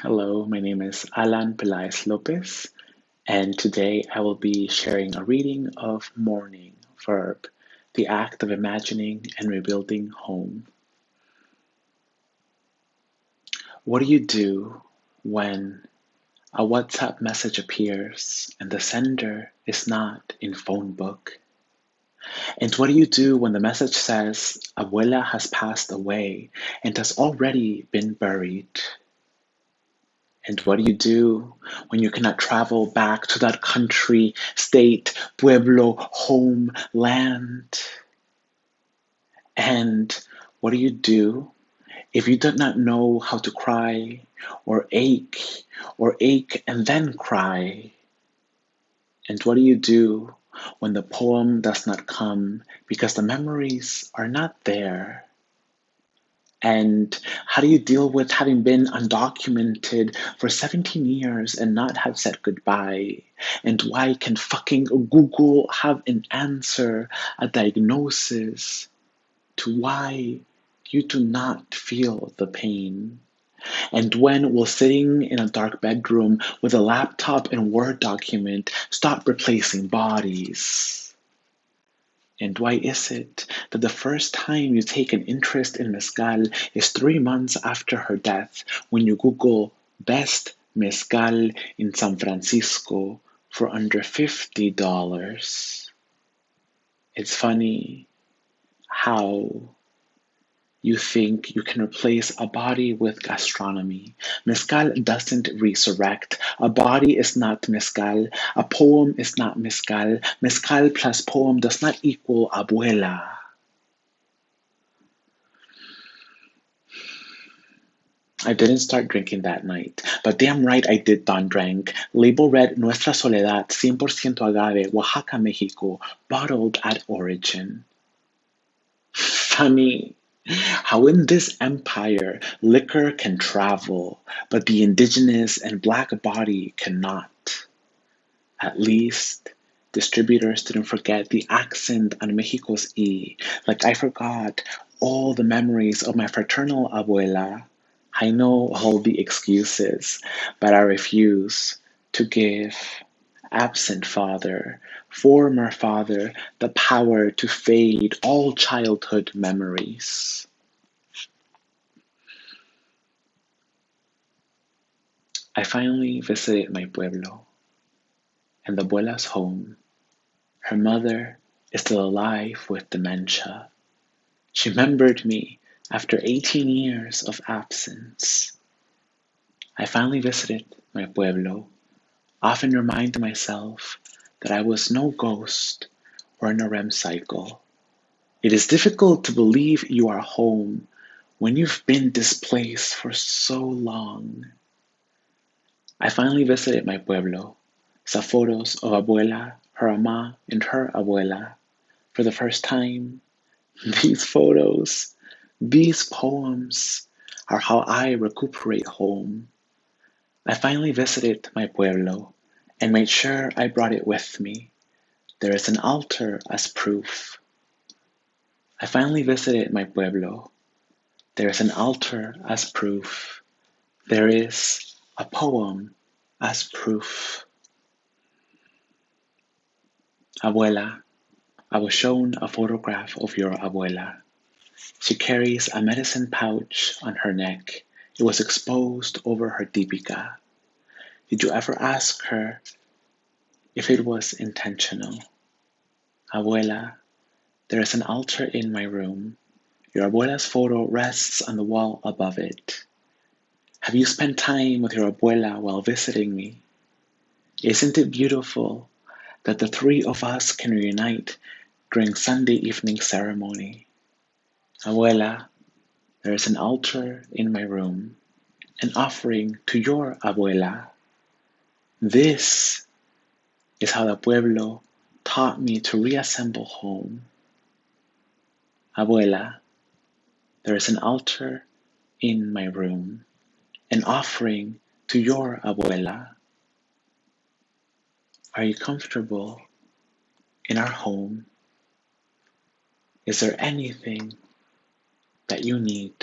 Hello, my name is Peleaz-Lopez, and today I will be sharing a reading of mourning, verb, the act of imagining and rebuilding home. What do you do when a WhatsApp message appears and the sender is not in phone book? And what do you do when the message says abuela has passed away and has already been buried? And what do you do when you cannot travel back to that country, state, pueblo, home, land? And what do you do if you do not know how to cry or ache and then cry? And what do you do when the poem does not come because the memories are not there? And how do you deal with having been undocumented for 17 years and not have said goodbye? And why can fucking Google have an answer, a diagnosis to why you do not feel the pain? And when will sitting in a dark bedroom with a laptop and Word document stop replacing bodies? And why is it that the first time you take an interest in mezcal is 3 months after her death when you Google best mezcal in San Francisco for under $50? It's funny how you think you can replace a body with gastronomy. Mezcal doesn't resurrect. A body is not mezcal. A poem is not mezcal. Mezcal plus poem does not equal abuela. I didn't start drinking that night, but damn right I did drank. Label read Nuestra Soledad, 100% agave, Oaxaca, Mexico, bottled at origin. Funny how in this empire liquor can travel, but the indigenous and black body cannot. At least distributors didn't forget the accent on Mexico's E, like I forgot all the memories of my fraternal abuela. I know all the excuses, but I refuse to give absent father, former father, the power to fade all childhood memories. I finally visited my pueblo and the abuela's home. Her mother is still alive with dementia. She remembered me after 18 years of absence. I finally visited my pueblo, often reminding myself that I was no ghost or in a REM cycle. It is difficult to believe you are home when you've been displaced for so long. I finally visited my pueblo, saw photos of abuela, her ama, and her abuela for the first time. These photos, these poems are how I recuperate home. I finally visited my pueblo and made sure I brought it with me. There is an altar as proof. I finally visited my pueblo. There is an altar as proof. There is a poem as proof. Abuela, I was shown a photograph of your abuela. She carries a medicine pouch on her neck. It was exposed over her típica. Did you ever ask her if it was intentional? Abuela, there is an altar in my room. Your abuela's photo rests on the wall above it. Have you spent time with your abuela while visiting me? Isn't it beautiful that the three of us can reunite during Sunday evening ceremony? Abuela, there is an altar in my room, an offering to your abuela. This is how the pueblo taught me to reassemble home. Abuela, there is an altar in my room, an offering to your abuela. Are you comfortable in our home? Is there anything that you need?